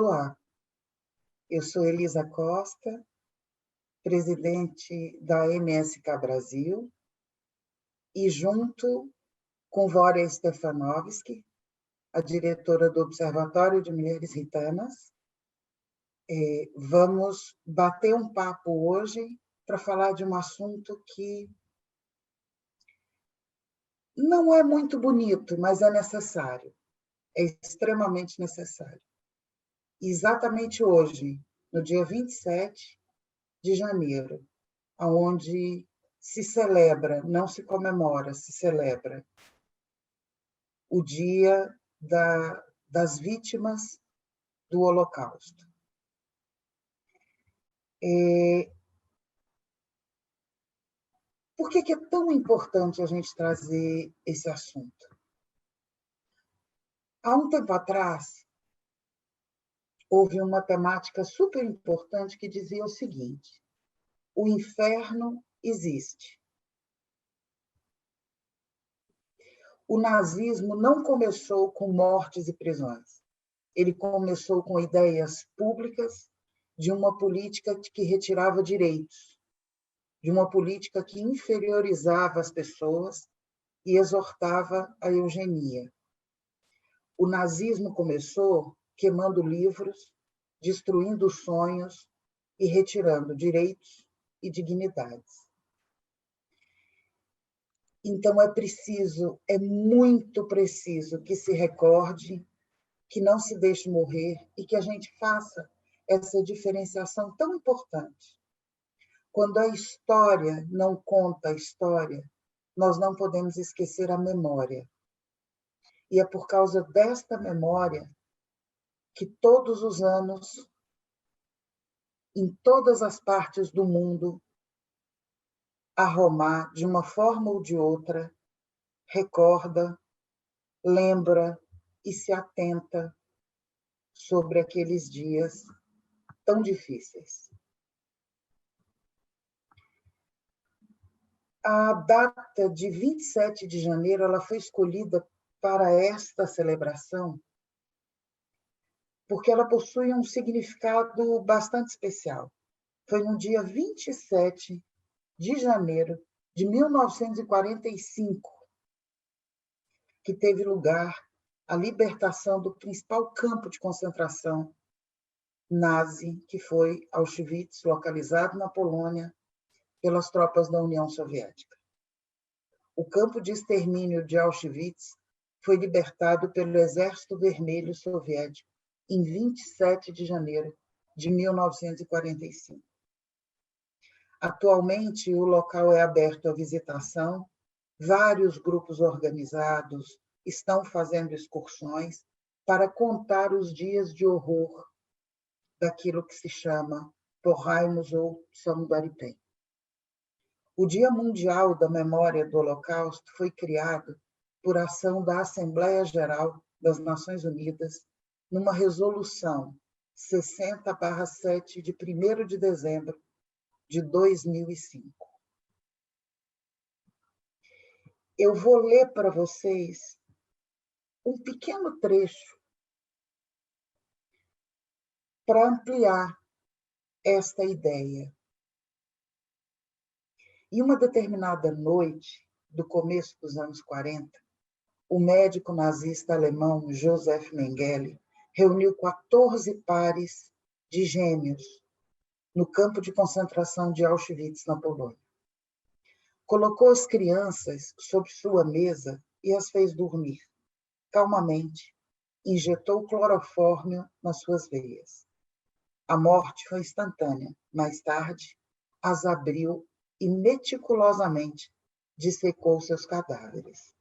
Olá, eu sou Elisa Costa, presidente da MSK Brasil, e junto com Vória Stefanovski, a diretora do Observatório de Mulheres Ritanas, vamos bater um papo hoje para falar de um assunto que não é muito bonito, mas é necessário, é extremamente necessário. Exatamente hoje, no dia 27 de janeiro, onde se celebra, não se comemora, se celebra o Dia das Vítimas do Holocausto. Por que é tão importante a gente trazer esse assunto? Há um tempo atrás, houve uma temática super importante que dizia o seguinte: o inferno existe. O nazismo não começou com mortes e prisões. Ele começou com ideias públicas de uma política que retirava direitos, de uma política que inferiorizava as pessoas e exortava a eugenia. O nazismo começou queimando livros, destruindo sonhos e retirando direitos e dignidades. Então é muito preciso que se recorde, que não se deixe morrer e que a gente faça essa diferenciação tão importante. Quando a história não conta a história, nós não podemos esquecer a memória. E é por causa desta memória que todos os anos, em todas as partes do mundo, a Roma, de uma forma ou de outra, recorda, lembra e se atenta sobre aqueles dias tão difíceis. A data de 27 de janeiro ela foi escolhida para esta celebração porque ela possui um significado bastante especial. Foi no dia 27 de janeiro de 1945 que teve lugar a libertação do principal campo de concentração nazi, que foi Auschwitz, localizado na Polônia, pelas tropas da União Soviética. O campo de extermínio de Auschwitz foi libertado pelo Exército Vermelho Soviético em 27 de janeiro de 1945. Atualmente, o local é aberto à visitação, vários grupos organizados estão fazendo excursões para contar os dias de horror daquilo que se chama Porraimus ou Samudaripen. O Dia Mundial da Memória do Holocausto foi criado por ação da Assembleia Geral das Nações Unidas numa resolução 60/7 de 1º de dezembro de 2005. Eu vou ler para vocês um pequeno trecho para ampliar esta ideia. Em uma determinada noite, do começo dos anos 40, o médico nazista alemão Josef Mengele reuniu 14 pares de gêmeos no campo de concentração de Auschwitz, na Polônia. Colocou as crianças sobre sua mesa e as fez dormir calmamente. Injetou clorofórmio nas suas veias. A morte foi instantânea. Mais tarde, as abriu e meticulosamente dissecou seus cadáveres.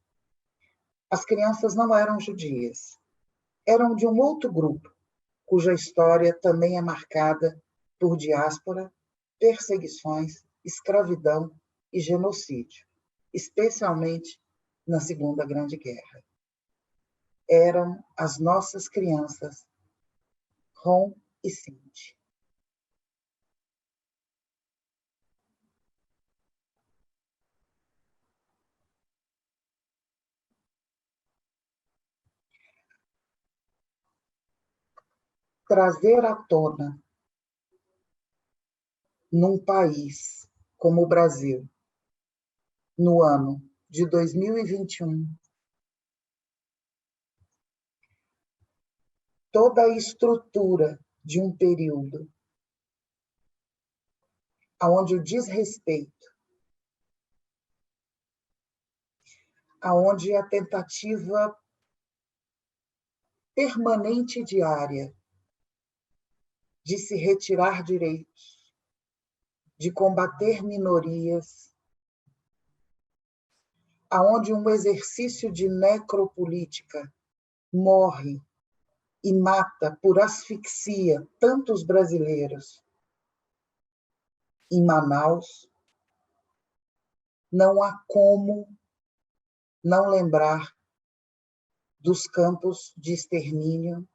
As crianças não eram judias. Eram de um outro grupo, cuja história também é marcada por diáspora, perseguições, escravidão e genocídio, especialmente na Segunda Grande Guerra. Eram as nossas crianças, Ron e Cindy. trazer à tona, num país como o Brasil, no ano de 2021, toda a estrutura de um período onde o desrespeito, onde a tentativa permanente e diária de se retirar direitos, de combater minorias, aonde um exercício de necropolítica morre e mata por asfixia tantos brasileiros em Manaus, não há como não lembrar dos campos de extermínio,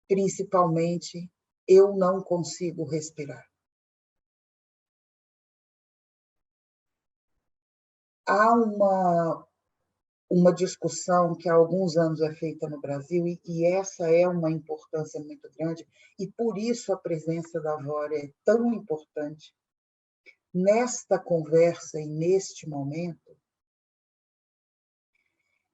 principalmente Eu Não Consigo Respirar. Há uma discussão que há alguns anos é feita no Brasil, e essa é uma importância muito grande, e por isso a presença da Vória é tão importante nesta conversa e neste momento,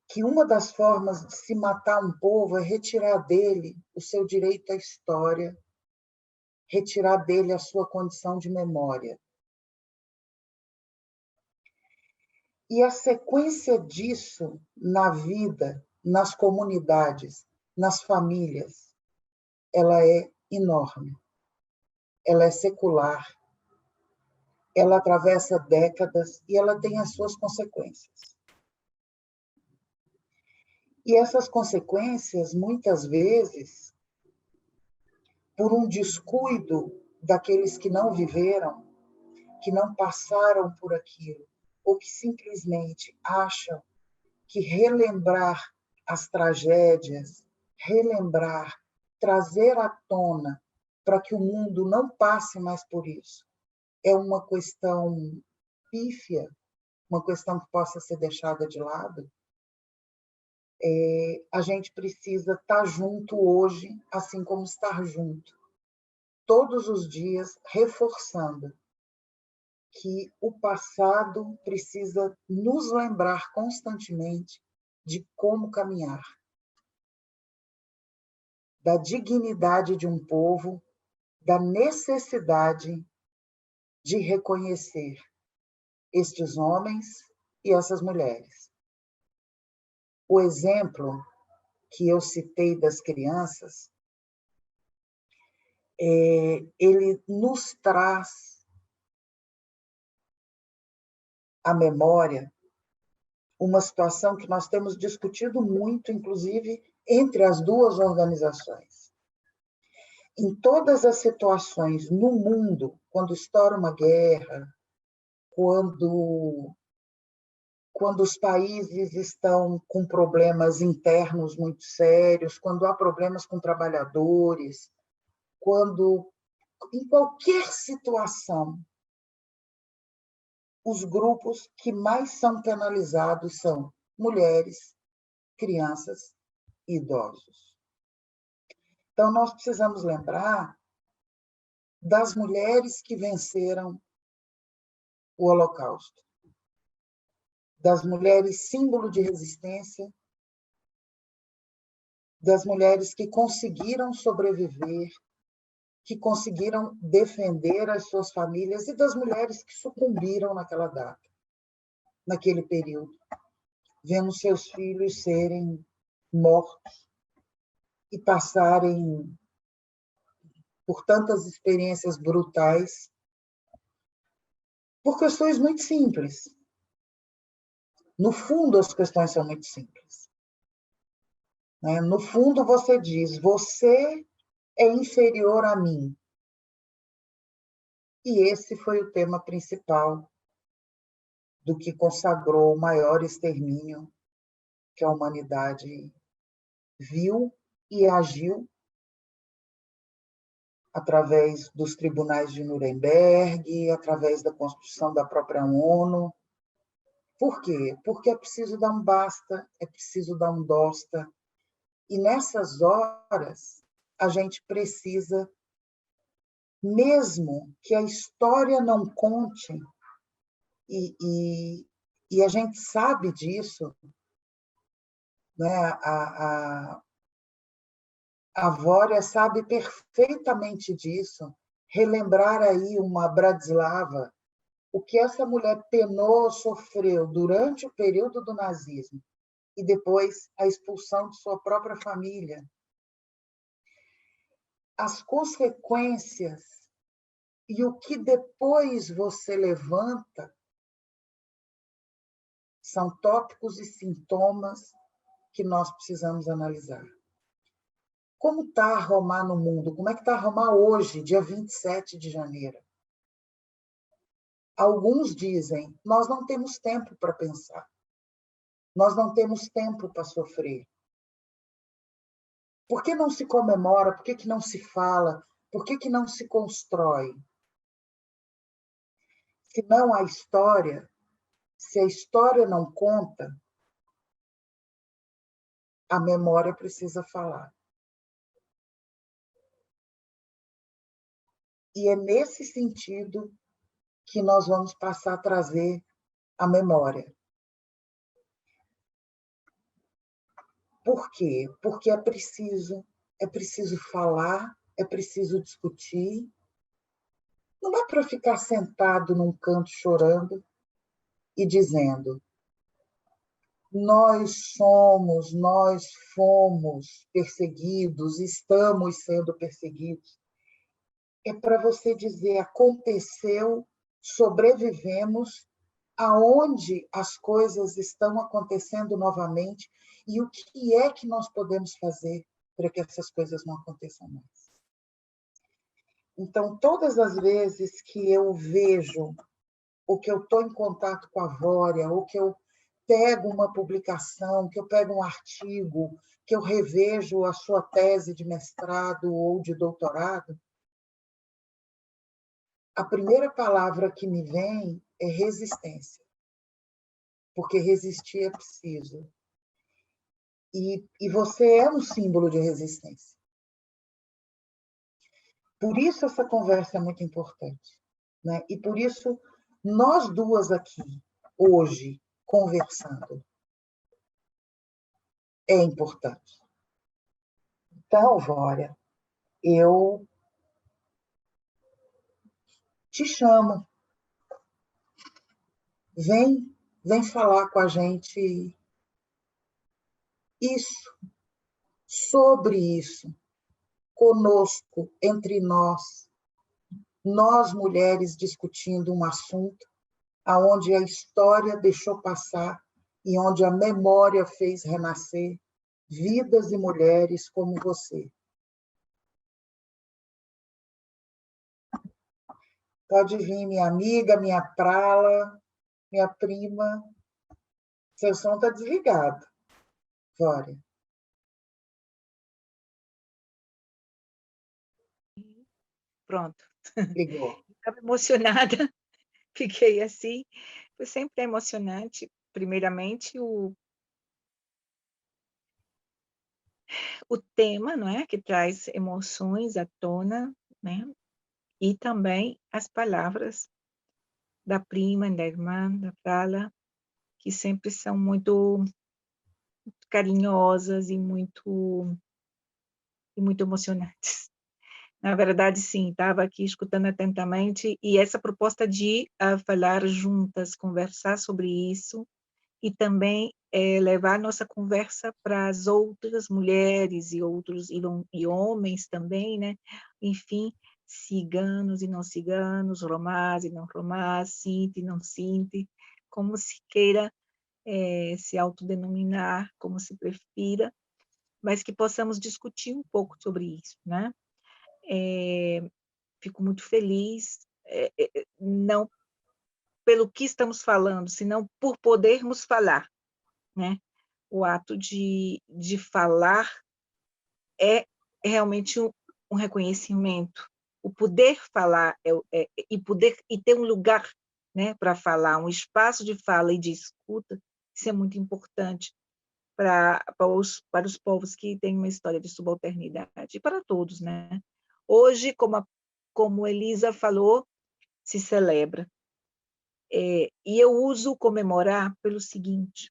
que uma das formas de se matar um povo é retirar dele o seu direito à história, retirar dele a sua condição de memória. E a sequência disso na vida, nas comunidades, nas famílias, ela é enorme. Ela é secular, ela atravessa décadas e ela tem as suas consequências. E essas consequências, muitas vezes, por um descuido daqueles que não viveram, que não passaram por aquilo, ou que simplesmente acham que relembrar as tragédias, relembrar, trazer à tona para que o mundo não passe mais por isso, é uma questão pífia, uma questão que possa ser deixada de lado. A gente precisa estar junto hoje, assim como estar junto, todos os dias, reforçando que o passado precisa nos lembrar constantemente de como caminhar, da dignidade de um povo, da necessidade de reconhecer estes homens e essas mulheres. O exemplo que eu citei das crianças, ele nos traz à memória uma situação que nós temos discutido muito, inclusive, entre as duas organizações. Em todas as situações no mundo, quando estoura uma guerra, quando os países estão com problemas internos muito sérios, quando há problemas com trabalhadores, em qualquer situação, os grupos que mais são penalizados são mulheres, crianças e idosos. Então, nós precisamos lembrar das mulheres que venceram o Holocausto, das mulheres símbolo de resistência, das mulheres que conseguiram sobreviver, que conseguiram defender as suas famílias e das mulheres que sucumbiram naquela data, naquele período, vendo seus filhos serem mortos e passarem por tantas experiências brutais, por questões muito simples. No fundo, as questões são muito simples. No fundo, você diz, você é inferior a mim. E esse foi o tema principal do que consagrou o maior extermínio que a humanidade viu e agiu através dos tribunais de Nuremberg, através da construção da própria ONU. Por quê? Porque é preciso dar um basta, é preciso dar um dosta. E nessas horas, a gente precisa, mesmo que a história não conte, e a gente sabe disso, né? A Vória sabe perfeitamente disso, relembrar aí uma Bratislava, o que essa mulher penou, sofreu durante o período do nazismo, e depois a expulsão de sua própria família. As consequências e o que depois você levanta são tópicos e sintomas que nós precisamos analisar. Como está a Romar no mundo? Como é que está a Romar hoje, dia 27 de janeiro? Alguns dizem, nós não temos tempo para pensar. Nós não temos tempo para sofrer. Por que não se comemora? Por que não se fala? Por que não se constrói? Se não há história, se a história não conta, a memória precisa falar. E é nesse sentido que nós vamos passar a trazer a memória. Por quê? Porque é preciso falar, é preciso discutir. Não dá para ficar sentado num canto chorando e dizendo: nós fomos perseguidos, estamos sendo perseguidos. É para você dizer: aconteceu, sobrevivemos, aonde as coisas estão acontecendo novamente e o que é que nós podemos fazer para que essas coisas não aconteçam mais. Então, todas as vezes que eu vejo, ou que eu estou em contato com a Vória, ou que eu pego uma publicação, que eu pego um artigo, que eu revejo a sua tese de mestrado ou de doutorado, a primeira palavra que me vem é resistência. Porque resistir é preciso. E você é um símbolo de resistência. Por isso essa conversa é muito importante, né? E por isso nós duas aqui, hoje, conversando, é importante. Então, Vória, eu te chamo. Vem falar com a gente isso, sobre isso, conosco, entre nós mulheres discutindo um assunto aonde a história deixou passar e onde a memória fez renascer vidas e mulheres como você. Pode vir, minha amiga, minha prala, minha prima. Seu som está desligado, Vória. Pronto. Ligou. Estava emocionada, fiquei assim. Foi sempre emocionante, primeiramente, o tema, não é? Que traz emoções à tona, né? E também as palavras da prima, da irmã, da Prala, que sempre são muito carinhosas e muito emocionantes. Na verdade, sim, estava aqui escutando atentamente, e essa proposta de falar juntas, conversar sobre isso, e também levar nossa conversa para as outras mulheres e outros, e homens também, né? Enfim, ciganos e não ciganos, romás e não romás, sinti e não sinti, como se queira se autodenominar, como se prefira, mas que possamos discutir um pouco sobre isso, né? Fico muito feliz, não pelo que estamos falando, senão por podermos falar, né? O ato de falar é realmente um reconhecimento. O poder falar e ter um lugar, né, para falar, um espaço de fala e de escuta, isso é muito importante, para os povos que têm uma história de subalternidade, e para todos, né? Hoje, como Elisa falou, se celebra. E eu uso comemorar pelo seguinte,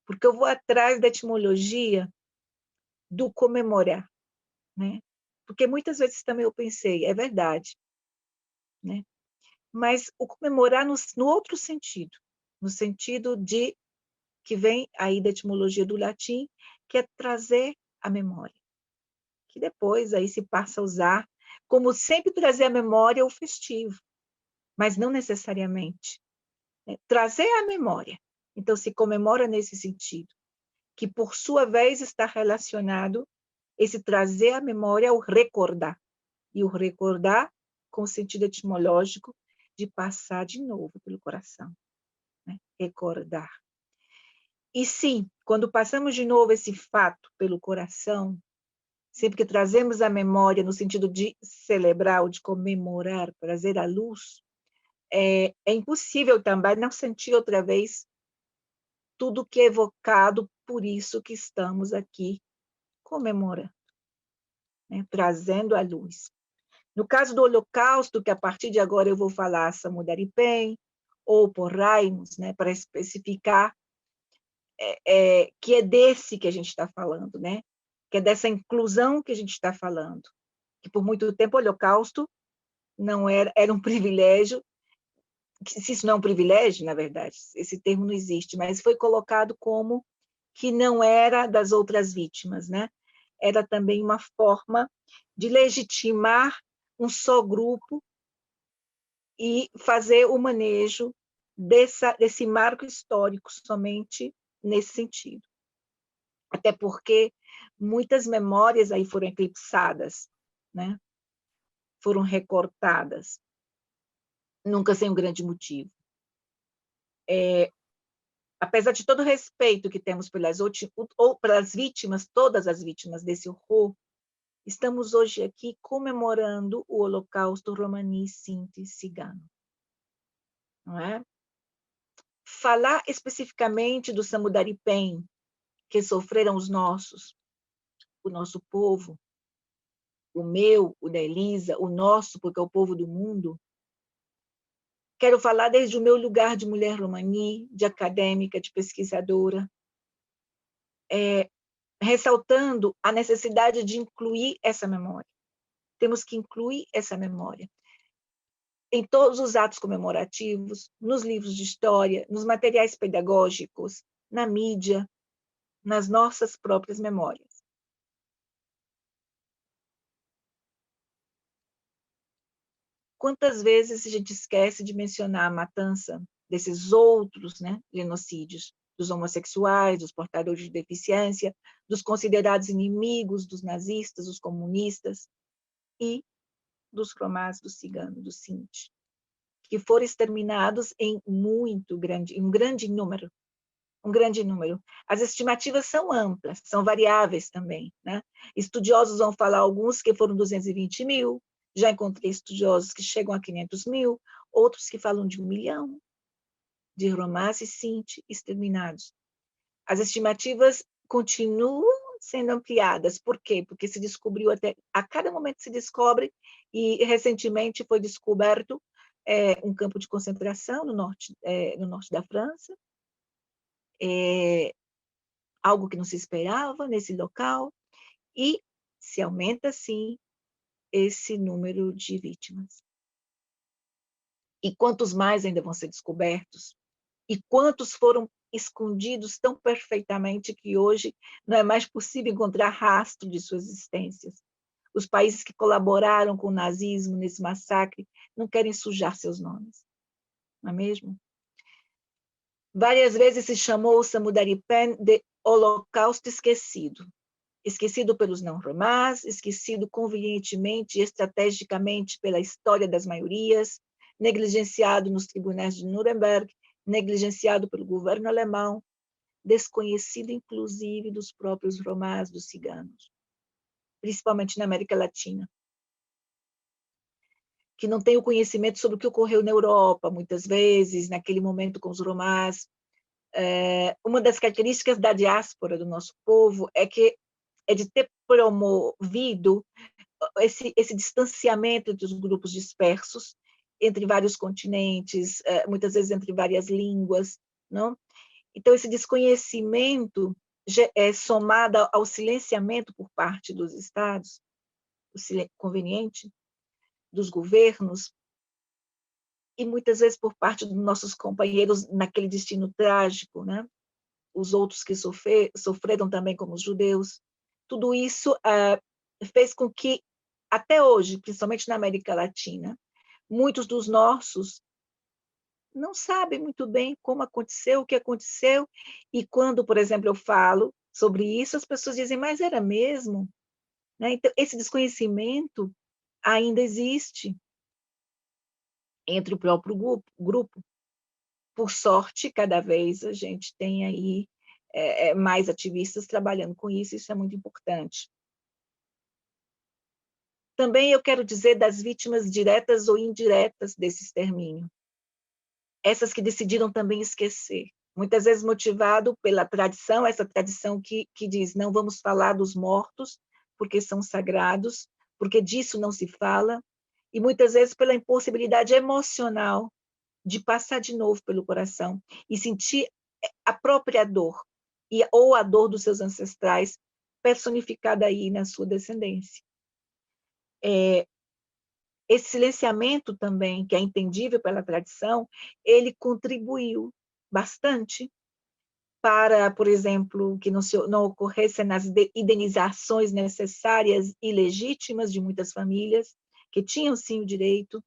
porque eu vou atrás da etimologia do comemorar, né? Porque muitas vezes também eu pensei, é verdade, né? Mas o comemorar no outro sentido, no sentido de que vem aí da etimologia do latim, que é trazer a memória, que depois aí se passa a usar como sempre trazer a memória o festivo, mas não necessariamente, né? Trazer a memória. Então se comemora nesse sentido, que por sua vez está relacionado esse trazer a memória ao recordar, e o recordar com o sentido etimológico de passar de novo pelo coração, né? Recordar. E sim, quando passamos de novo esse fato pelo coração, sempre que trazemos a memória no sentido de celebrar ou de comemorar, trazer à luz, é impossível também não sentir outra vez tudo que é evocado, por isso que estamos aqui comemorando, né? Trazendo à luz. No caso do Holocausto, que a partir de agora eu vou falar Samudari Pen, ou Porraimus, né, para especificar que é desse que a gente está falando, né? Que é dessa inclusão que a gente está falando. Que por muito tempo o Holocausto não era um privilégio, se isso não é um privilégio, na verdade, esse termo não existe, mas foi colocado como que não era das outras vítimas, né? Era também uma forma de legitimar um só grupo e fazer o manejo desse marco histórico somente nesse sentido. Até porque muitas memórias aí foram eclipsadas, né? Foram recortadas, nunca sem um grande motivo. Apesar de todo o respeito que temos pelas vítimas, todas as vítimas desse horror, estamos hoje aqui comemorando o Holocausto Romani Sinti Cigano, não é? Falar especificamente do Samudari Pen, que sofreram o nosso povo, o meu, o da Elisa, o nosso, porque é o povo do mundo. Quero falar desde o meu lugar de mulher romani, de acadêmica, de pesquisadora, ressaltando a necessidade de incluir essa memória. Temos que incluir essa memória em todos os atos comemorativos, nos livros de história, nos materiais pedagógicos, na mídia, nas nossas próprias memórias. Quantas vezes a gente esquece de mencionar a matança desses outros, né, genocídios, dos homossexuais, dos portadores de deficiência, dos considerados inimigos dos nazistas, dos comunistas e dos romás, dos ciganos, dos sinti, que foram exterminados em um grande número. Um grande número. As estimativas são amplas, são variáveis também, né? Estudiosos vão falar alguns que foram 220 mil, já encontrei estudiosos que chegam a 500 mil, outros que falam de 1 milhão de romás e sinti exterminados. As estimativas continuam sendo ampliadas. Por quê? Porque se descobriu a cada momento se descobre, e recentemente foi descoberto um campo de concentração no norte da França, algo que não se esperava nesse local, e se aumenta, sim, esse número de vítimas. E quantos mais ainda vão ser descobertos? E quantos foram escondidos tão perfeitamente que hoje não é mais possível encontrar rastro de suas existências? Os países que colaboraram com o nazismo nesse massacre não querem sujar seus nomes, não é mesmo? Várias vezes se chamou o Samudari Pen de Holocausto esquecido. Esquecido pelos não-romás, esquecido convenientemente e estrategicamente pela história das maiorias, negligenciado nos tribunais de Nuremberg, negligenciado pelo governo alemão, desconhecido inclusive dos próprios romás, dos ciganos, principalmente na América Latina, que não tem o conhecimento sobre o que ocorreu na Europa, muitas vezes, naquele momento com os romás, uma das características da diáspora do nosso povo é de ter promovido esse distanciamento entre os grupos dispersos, entre vários continentes, muitas vezes entre várias línguas, não? Então, esse desconhecimento somado ao silenciamento por parte dos estados, o conveniente, dos governos, e muitas vezes por parte dos nossos companheiros naquele destino trágico, né? Os outros que sofreram também como os judeus. Tudo isso fez com que, até hoje, principalmente na América Latina, muitos dos nossos não sabem muito bem como aconteceu, o que aconteceu, e quando, por exemplo, eu falo sobre isso, as pessoas dizem, mas era mesmo? Né? Então, esse desconhecimento ainda existe entre o próprio grupo. Por sorte, cada vez a gente tem aí mais ativistas trabalhando com isso é muito importante. Também eu quero dizer das vítimas diretas ou indiretas desse extermínio. Essas que decidiram também esquecer, muitas vezes motivado pela tradição, essa tradição que diz, não vamos falar dos mortos, porque são sagrados, porque disso não se fala, e muitas vezes pela impossibilidade emocional de passar de novo pelo coração e sentir a própria dor, ou a dor dos seus ancestrais, personificada aí na sua descendência. Esse silenciamento também, que é entendível pela tradição, ele contribuiu bastante para, por exemplo, que não ocorressem as indenizações necessárias e legítimas de muitas famílias, que tinham sim o direito,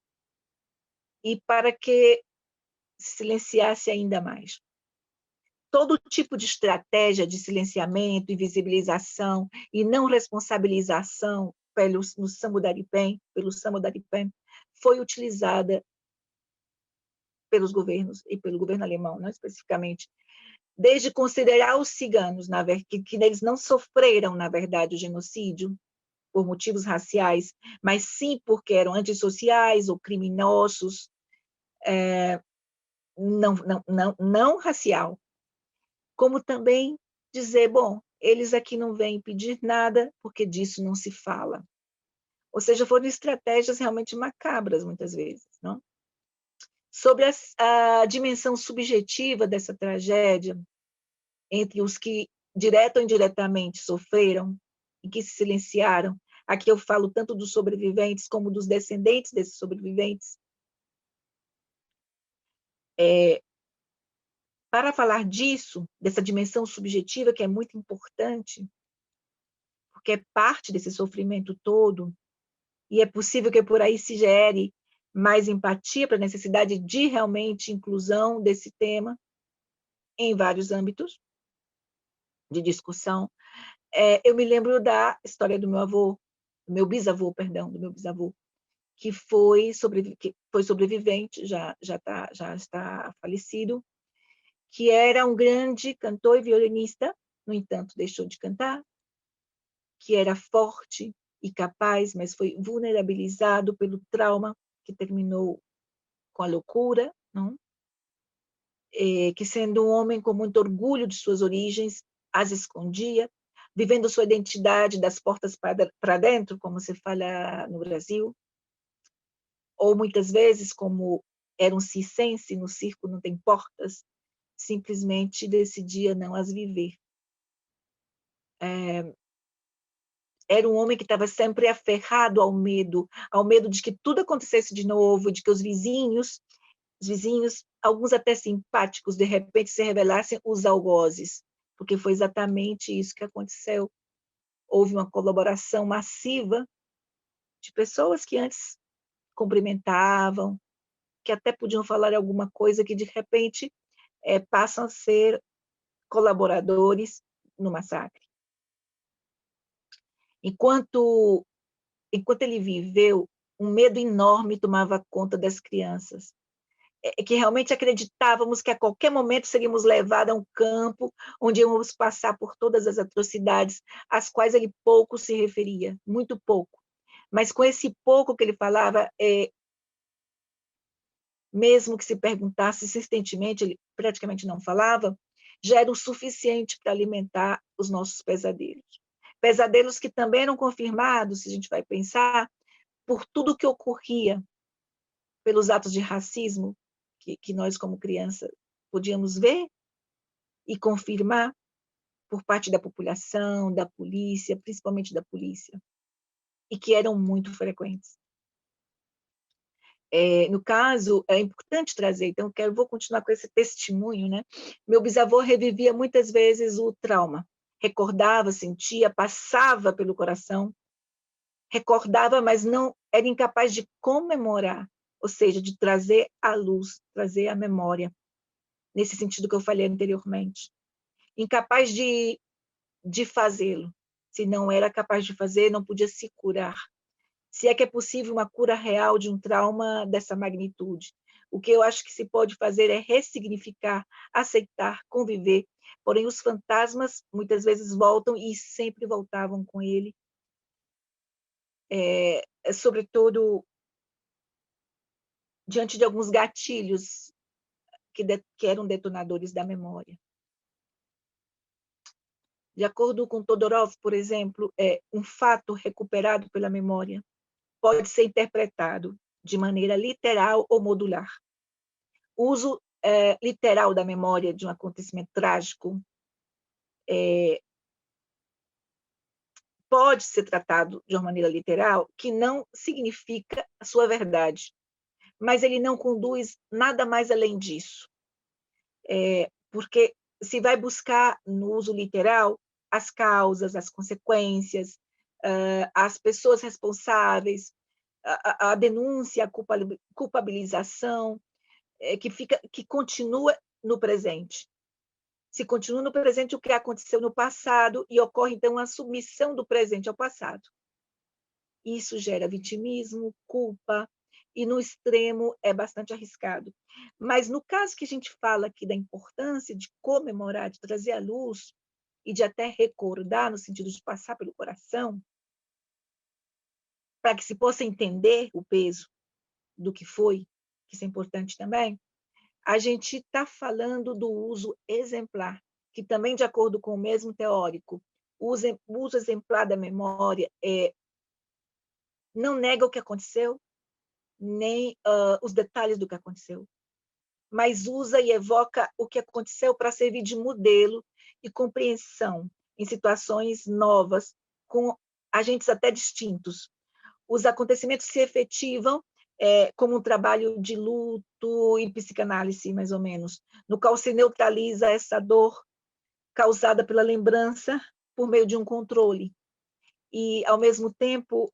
e para que se silenciasse ainda mais. Todo tipo de estratégia de silenciamento, invisibilização e não responsabilização pelo Samudaripen foi utilizada pelos governos e pelo governo alemão, não especificamente, desde considerar os ciganos, que eles não sofreram, na verdade, o genocídio por motivos raciais, mas sim porque eram antissociais ou criminosos, não racial, como também dizer, bom, eles aqui não vêm pedir nada, porque disso não se fala. Ou seja, foram estratégias realmente macabras, muitas vezes, não? Sobre a dimensão subjetiva dessa tragédia, entre os que, direta ou indiretamente, sofreram e que se silenciaram, aqui eu falo tanto dos sobreviventes como dos descendentes desses sobreviventes, para falar disso, dessa dimensão subjetiva que é muito importante, porque é parte desse sofrimento todo, e é possível que por aí se gere mais empatia para a necessidade de realmente inclusão desse tema em vários âmbitos de discussão. Eu me lembro da história do meu bisavô, que foi sobrevivente, já está falecido, que era um grande cantor e violinista, no entanto, deixou de cantar, que era forte e capaz, mas foi vulnerabilizado pelo trauma que terminou com a loucura, não? Que sendo um homem com muito orgulho de suas origens, as escondia, vivendo sua identidade das portas para dentro, como se fala no Brasil, ou muitas vezes, como era um circense, no circo não tem portas, simplesmente decidia não as viver. Era um homem que estava sempre aferrado ao medo de que tudo acontecesse de novo, de que os vizinhos, alguns até simpáticos, de repente se revelassem os algozes, porque foi exatamente isso que aconteceu. Houve uma colaboração massiva de pessoas que antes cumprimentavam, que até podiam falar alguma coisa, que de repente passam a ser colaboradores no massacre. Enquanto ele viveu, um medo enorme tomava conta das crianças, que realmente acreditávamos que a qualquer momento seríamos levados a um campo onde íamos passar por todas as atrocidades, às quais ele pouco se referia, muito pouco. Mas com esse pouco que ele falava, mesmo que se perguntasse insistentemente, ele praticamente não falava, já era o suficiente para alimentar os nossos pesadelos. Pesadelos que também eram confirmados, se a gente vai pensar, por tudo que ocorria, pelos atos de racismo que nós, como criança, podíamos ver e confirmar por parte da população, da polícia, principalmente da polícia, e que eram muito frequentes. No caso, é importante trazer, então vou continuar com esse testemunho, né? Meu bisavô revivia muitas vezes o trauma, recordava, sentia, passava pelo coração, recordava, mas não era incapaz de comemorar, ou seja, de trazer à luz, trazer à memória, nesse sentido que eu falei anteriormente. Incapaz de fazê-lo. Se não era capaz de fazer, não podia se curar. Se é que é possível uma cura real de um trauma dessa magnitude. O que eu acho que se pode fazer é ressignificar, aceitar, conviver. Porém, os fantasmas muitas vezes voltam e sempre voltavam com ele, sobretudo diante de alguns gatilhos que eram detonadores da memória. De acordo com Todorov, por exemplo, um fato recuperado pela memória pode ser interpretado de maneira literal ou modular. O uso literal da memória de um acontecimento trágico pode ser tratado de uma maneira literal, que não significa a sua verdade, mas ele não conduz nada mais além disso. Porque se vai buscar no uso literal as causas, as consequências, as pessoas responsáveis, a denúncia, a culpabilização, que continua no presente. Se continua no presente o que aconteceu no passado e ocorre, então, a submissão do presente ao passado. Isso gera vitimismo, culpa, e no extremo é bastante arriscado. Mas no caso que a gente fala aqui da importância de comemorar, de trazer à luz e de até recordar, no sentido de passar pelo coração, para que se possa entender o peso do que foi, que isso é importante também, a gente está falando do uso exemplar, que também, de acordo com o mesmo teórico, o uso exemplar da memória não nega o que aconteceu, nem os detalhes do que aconteceu, mas usa e evoca o que aconteceu para servir de modelo e compreensão em situações novas, com agentes até distintos. Os acontecimentos se efetivam como um trabalho de luto e psicanálise, mais ou menos, no qual se neutraliza essa dor causada pela lembrança por meio de um controle. E, ao mesmo tempo,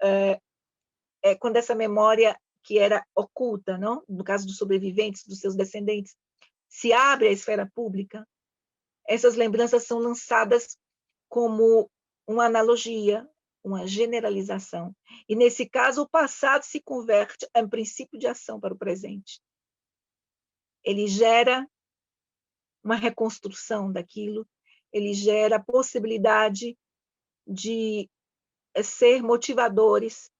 quando essa memória que era oculta, não? No caso dos sobreviventes, dos seus descendentes, se abre à esfera pública, essas lembranças são lançadas como uma analogia, uma generalização. E, nesse caso, o passado se converte em princípio de ação para o presente. Ele gera uma reconstrução daquilo, ele gera a possibilidade de ser motivadores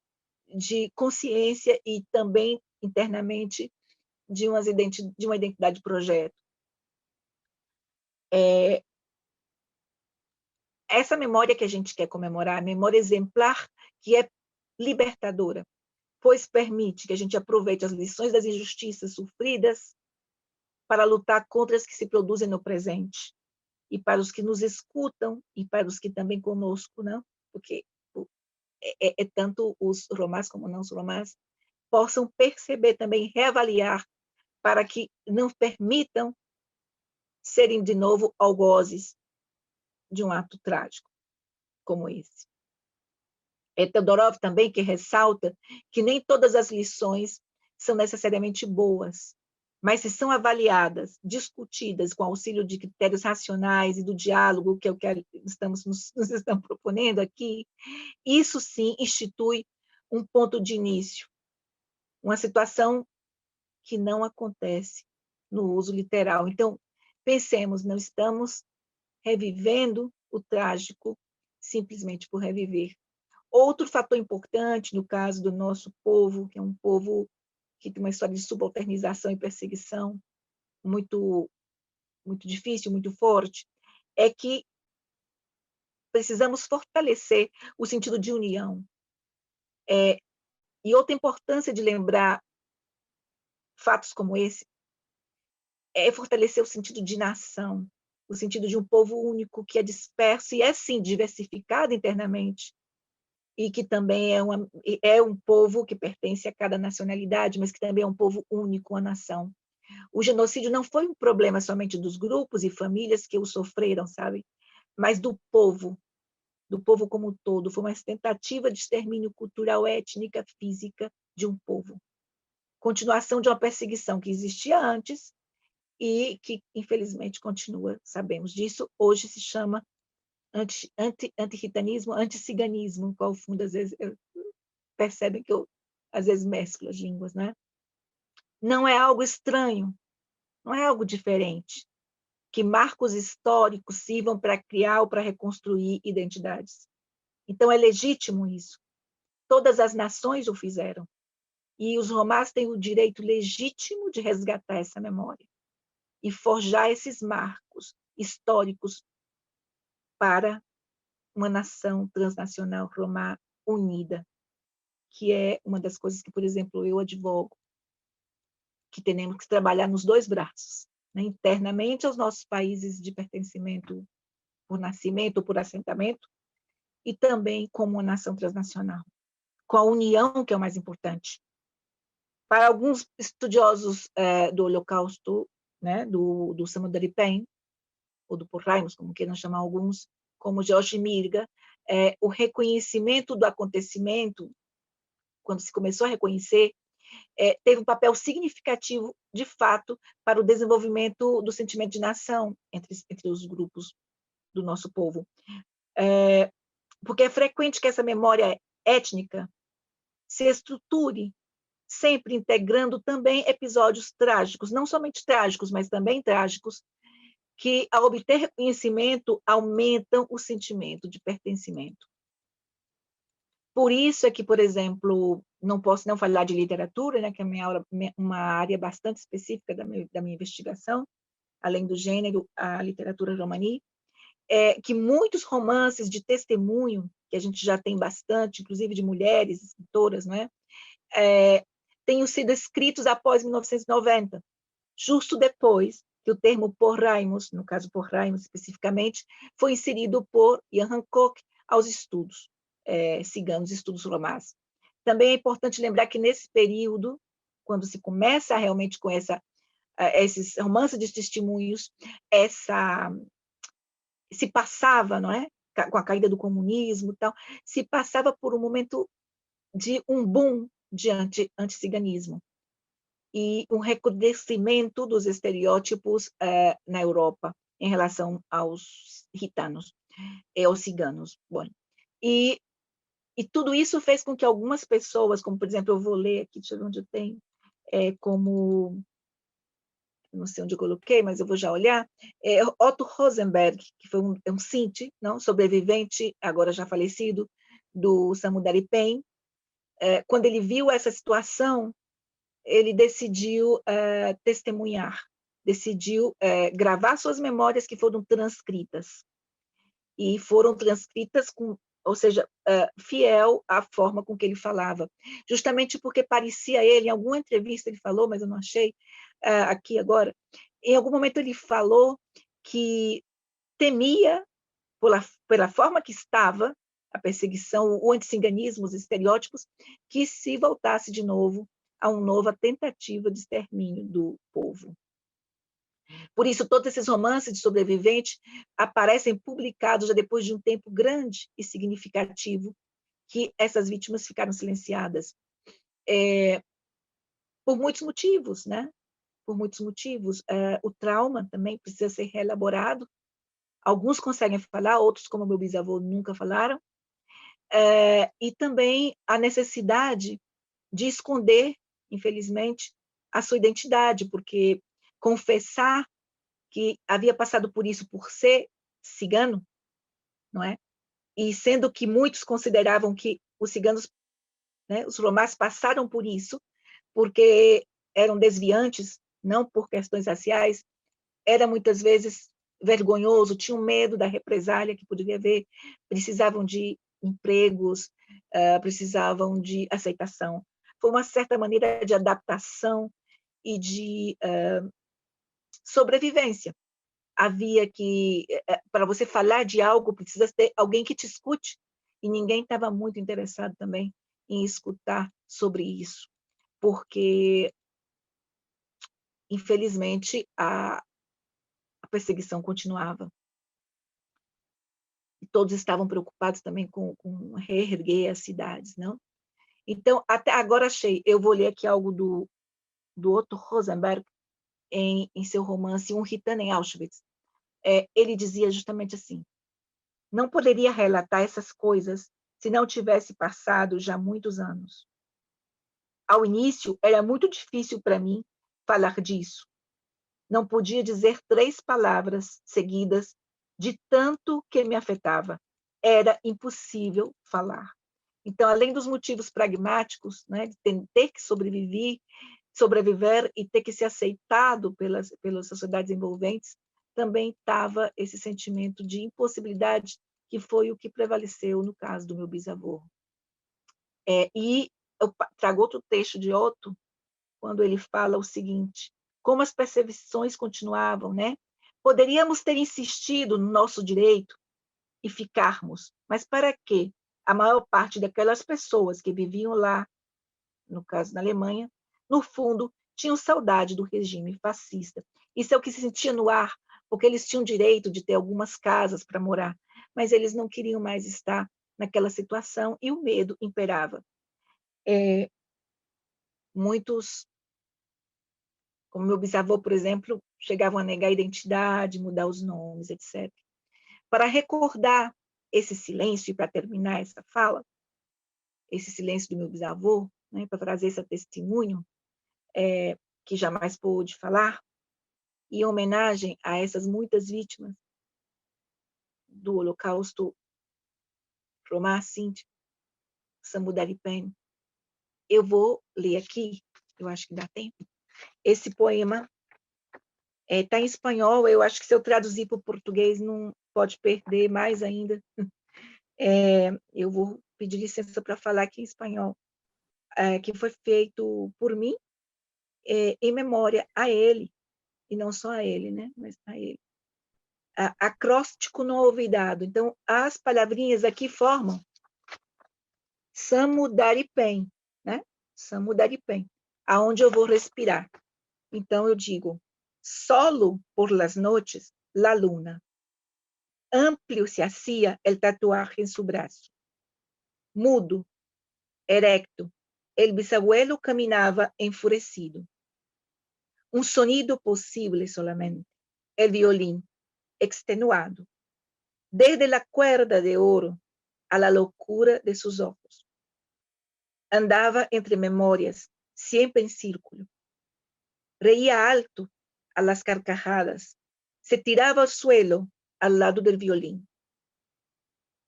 de consciência e também, internamente, de uma identidade de projeto. Essa memória que a gente quer comemorar, a memória exemplar, que é libertadora, pois permite que a gente aproveite as lições das injustiças sofridas para lutar contra as que se produzem no presente, e para os que nos escutam, e para os que também conosco, não? Porque tanto os romãs como não os romãs possam perceber também, reavaliar, para que não permitam serem de novo algozes de um ato trágico como esse. Todorov também que ressalta que nem todas as lições são necessariamente boas, mas se são avaliadas, discutidas com auxílio de critérios racionais e do diálogo, que é o que nos estamos proponendo aqui, isso sim institui um ponto de início, uma situação que não acontece no uso literal. Então, pensemos, não estamos revivendo o trágico simplesmente por reviver. Outro fator importante, no caso do nosso povo, que é um povo que tem uma história de subalternização e perseguição muito muito difícil, muito forte, é que precisamos fortalecer o sentido de união. E outra importância de lembrar fatos como esse é fortalecer o sentido de nação, o sentido de um povo único que é disperso e é, sim, diversificado internamente, e que também é um povo que pertence a cada nacionalidade, mas que também é um povo único, uma nação. O genocídio não foi um problema somente dos grupos e famílias que o sofreram, sabe? Mas do povo como um todo. Foi uma tentativa de extermínio cultural, étnica, física de um povo. Continuação de uma perseguição que existia antes e que, infelizmente, continua, sabemos disso. Hoje se chama antirritanismo, anticiganismo, qual fundo, às vezes, percebem que eu, às vezes, mesclo as línguas, né? Não é algo estranho, não é algo diferente, que marcos históricos sirvam para criar ou para reconstruir identidades. Então, é legítimo isso. Todas as nações o fizeram. E os romás têm o direito legítimo de resgatar essa memória e forjar esses marcos históricos para uma nação transnacional romá unida, que é uma das coisas que, por exemplo, eu advogo, que temos que trabalhar nos dois braços, né? Internamente aos nossos países de pertencimento por nascimento ou por assentamento, e também como uma nação transnacional, com a união, que é o mais importante. Para alguns estudiosos do Holocausto, né, do Samudari Pen, ou do Porraimus, como queiram chamar alguns, como George Mirga, o reconhecimento do acontecimento, quando se começou a reconhecer, teve um papel significativo, de fato, para o desenvolvimento do sentimento de nação entre os grupos do nosso povo. Porque é frequente que essa memória étnica se estruture sempre integrando também episódios trágicos, não somente trágicos, mas também trágicos, que, ao obter reconhecimento, aumentam o sentimento de pertencimento. Por isso é que, por exemplo, não posso não falar de literatura, né, que é uma área bastante específica da minha investigação, além do gênero, a literatura romani, que muitos romances de testemunho, que a gente já tem bastante, inclusive de mulheres escritoras, não é? Tenham sido escritos após 1990, justo depois que o termo Porraimus, no caso Porraimus especificamente, foi inserido por Jan Hancock aos estudos ciganos, estudos romás. Também é importante lembrar que nesse período, quando se começa realmente com esses romances de testemunhos, se passava, não é? Com a caída do comunismo, tal, se passava por um momento de um boom de anticiganismo e um recrudescimento dos estereótipos na Europa em relação aos gitanos, aos ciganos. Bom, e tudo isso fez com que algumas pessoas, como, por exemplo, eu vou ler aqui, deixa eu ver onde eu tenho, como, não sei onde eu coloquei, mas eu vou já olhar, Otto Rosenberg, que foi um Sinti, não, sobrevivente, agora já falecido, do Samudari Pen. Quando ele viu essa situação, ele decidiu testemunhar, decidiu gravar suas memórias que foram transcritas. E foram transcritas ou seja, fiel à forma com que ele falava. Justamente porque parecia ele, em alguma entrevista ele falou, mas eu não achei aqui agora, em algum momento ele falou que temia, pela forma que estava a perseguição, o anticinganismo, os estereótipos, que se voltasse de novo a uma nova tentativa de extermínio do povo. Por isso, todos esses romances de sobrevivente aparecem publicados já depois de um tempo grande e significativo que essas vítimas ficaram silenciadas. Por muitos motivos, né? Por muitos motivos. O trauma também precisa ser reelaborado. Alguns conseguem falar, outros, como meu bisavô, nunca falaram. E também a necessidade de esconder, infelizmente, a sua identidade, porque confessar que havia passado por isso por ser cigano, não é? E sendo que muitos consideravam que os ciganos, né, os romás passaram por isso, porque eram desviantes, não por questões raciais, era muitas vezes vergonhoso, tinham medo da represália que poderia haver, precisavam de empregos, precisavam de aceitação. Foi uma certa maneira de adaptação e de sobrevivência. Havia que, para você falar de algo, precisa ter alguém que te escute, e ninguém estava muito interessado também em escutar sobre isso, porque, infelizmente, a perseguição continuava. E todos estavam preocupados também com reerguer as cidades, não? Então, até agora achei, eu vou ler aqui algo do Otto Rosenberg, em seu romance Um Ritano em Auschwitz. Ele dizia justamente assim: não poderia relatar essas coisas se não tivesse passado já muitos anos. Ao início, era muito difícil para mim falar disso. Não podia dizer 3 palavras seguidas de tanto que me afetava. Era impossível falar. Então, além dos motivos pragmáticos, né, de ter que sobreviver e ter que ser aceitado pelas sociedades envolventes, também estava esse sentimento de impossibilidade, que foi o que prevaleceu no caso do meu bisavô. E eu trago outro texto de Otto, quando ele fala o seguinte: como as perseguições continuavam, né? Poderíamos ter insistido no nosso direito e ficarmos, mas para quê? A maior parte daquelas pessoas que viviam lá, no caso na Alemanha, no fundo, tinham saudade do regime fascista. Isso é o que se sentia no ar, porque eles tinham direito de ter algumas casas para morar, mas eles não queriam mais estar naquela situação e o medo imperava. Muitos, como meu bisavô, por exemplo, chegavam a negar a identidade, mudar os nomes, etc. Para recordar esse silêncio e para terminar essa fala, esse silêncio do meu bisavô, né, para trazer esse testemunho, que jamais pôde falar, em homenagem a essas muitas vítimas do Holocausto Romá Sinti, Samudari Pen. Eu vou ler aqui, eu acho que dá tempo. Esse poema está em espanhol, eu acho que se eu traduzir para o português não pode perder mais ainda. Eu vou pedir licença para falar aqui em espanhol, que foi feito por mim, em memória a ele, e não só a ele, né, mas a ele. Acróstico não olvidado. Então, as palavrinhas aqui formam Samudaripen, né? Samudaripen, aonde eu vou respirar. Então, eu digo, solo por las noches, la luna. Amplio se hacía el tatuaje en su brazo. Mudo, erecto, el bisabuelo caminaba enfurecido. Un sonido posible solamente, el violín, extenuado, desde la cuerda de oro a la locura de sus ojos. Andaba entre memorias, siempre en círculo. Reía alto a las carcajadas, se tiraba al suelo al lado del violín,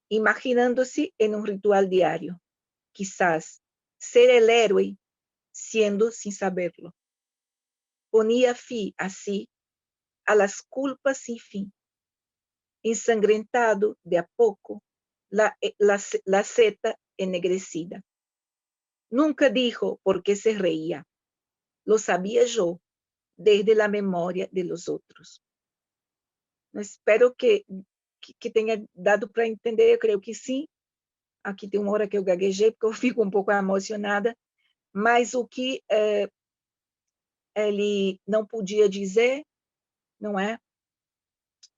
imaginándose en un ritual diario, quizás ser el héroe siendo sin saberlo. Ponía fin así a las culpas sin fin, ensangrentado de a poco la seta ennegrecida. Nunca dijo por qué se reía, lo sabía yo desde la memoria de los otros. Espero que tenha dado para entender, eu creio que sim. Aqui tem uma hora que eu gaguejei, porque eu fico um pouco emocionada, mas o que ele não podia dizer, não é?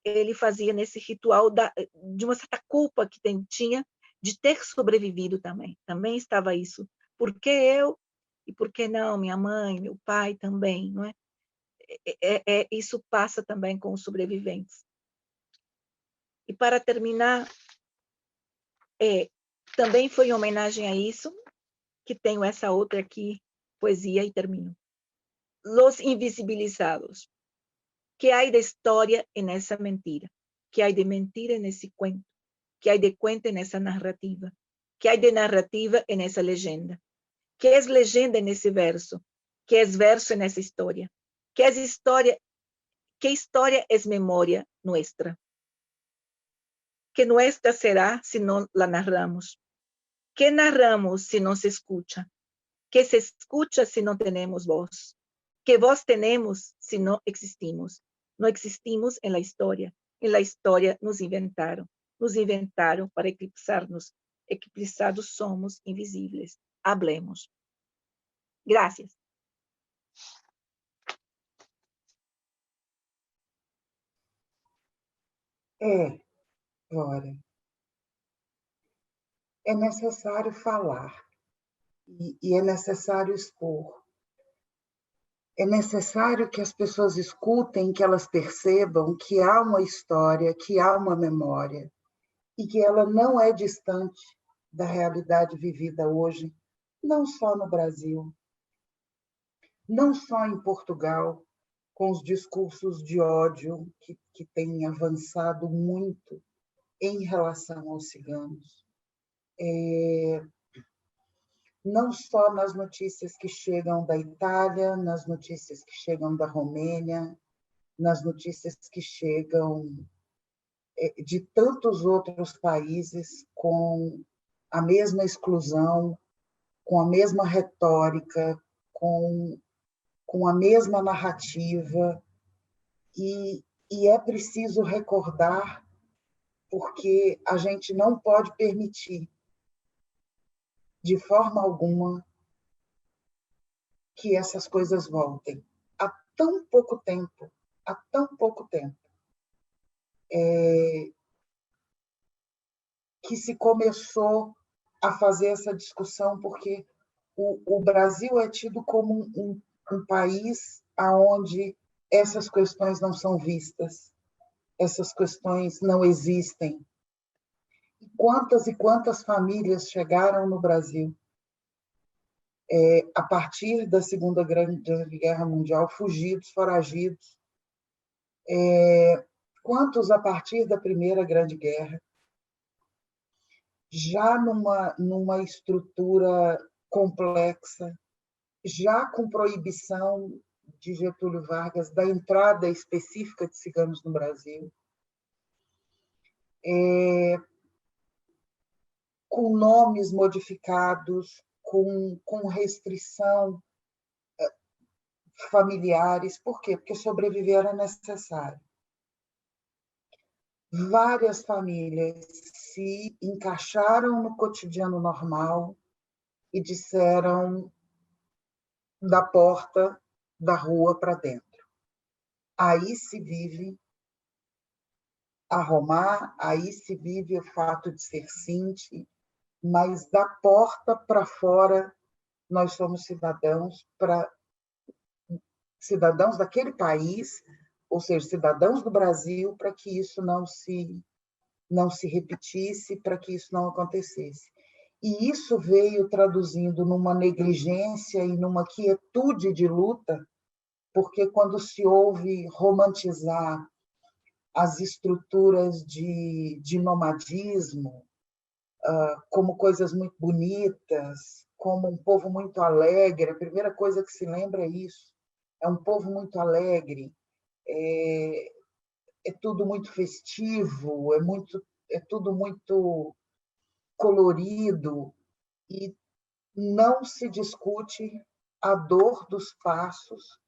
Ele fazia nesse ritual de uma certa culpa que tinha de ter sobrevivido também. Também estava isso. Por que eu? E por que não minha mãe, meu pai também, não é? Isso passa também com os sobreviventes. E para terminar, também foi em homenagem a isso que tenho essa outra aqui, poesia, e termino. Los invisibilizados. ¿Qué hay de historia en esa mentira? ¿Qué hay de mentira en ese cuento? ¿Qué hay de cuento en esa narrativa? ¿Qué hay de narrativa en esa leyenda? ¿Qué es leyenda en ese verso? ¿Qué es verso en esa historia? ¿Qué es historia Que historia es memoria nuestra? Que nuestra será si no la narramos. ¿Qué narramos si no se escucha? ¿Qué se escucha si no tenemos voz? ¿Qué voz tenemos si no existimos? No existimos en la historia. En la historia nos inventaron. Nos inventaron para eclipsarnos. Eclipsados somos invisibles. Hablemos. Gracias. Glória, é necessário falar e é necessário expor. É necessário que as pessoas escutem, que elas percebam que há uma história, que há uma memória e que ela não é distante da realidade vivida hoje, não só no Brasil, não só em Portugal, com os discursos de ódio que têm avançado muito em relação aos ciganos. Não só nas notícias que chegam da Itália, nas notícias que chegam da Romênia, nas notícias que chegam de tantos outros países com a mesma exclusão, com a mesma retórica, com a mesma narrativa, e é preciso recordar, porque a gente não pode permitir, de forma alguma, que essas coisas voltem. Há tão pouco tempo, que se começou a fazer essa discussão, porque o Brasil é tido como um país onde essas questões não são vistas, essas questões não existem. E quantas famílias chegaram no Brasil a partir da Segunda Grande Guerra Mundial, fugidos, foragidos, quantos a partir da Primeira Grande Guerra, já numa estrutura complexa, já com proibição de Getúlio Vargas da entrada específica de ciganos no Brasil, com nomes modificados, com restrição familiares. Por quê? Porque sobreviver era necessário. Várias famílias se encaixaram no cotidiano normal e disseram da porta da rua para dentro. Aí se vive a Romar, aí se vive o fato de ser Sinti, mas da porta para fora nós somos cidadãos daquele país, ou seja, cidadãos do Brasil, para que isso não se repetisse, para que isso não acontecesse. E isso veio traduzindo numa negligência e numa quietude de luta, porque quando se ouve romantizar as estruturas de nomadismo como coisas muito bonitas, como um povo muito alegre, a primeira coisa que se lembra é isso. É um povo muito alegre, é tudo muito festivo, é tudo muito colorido, e não se discute a dor dos passos,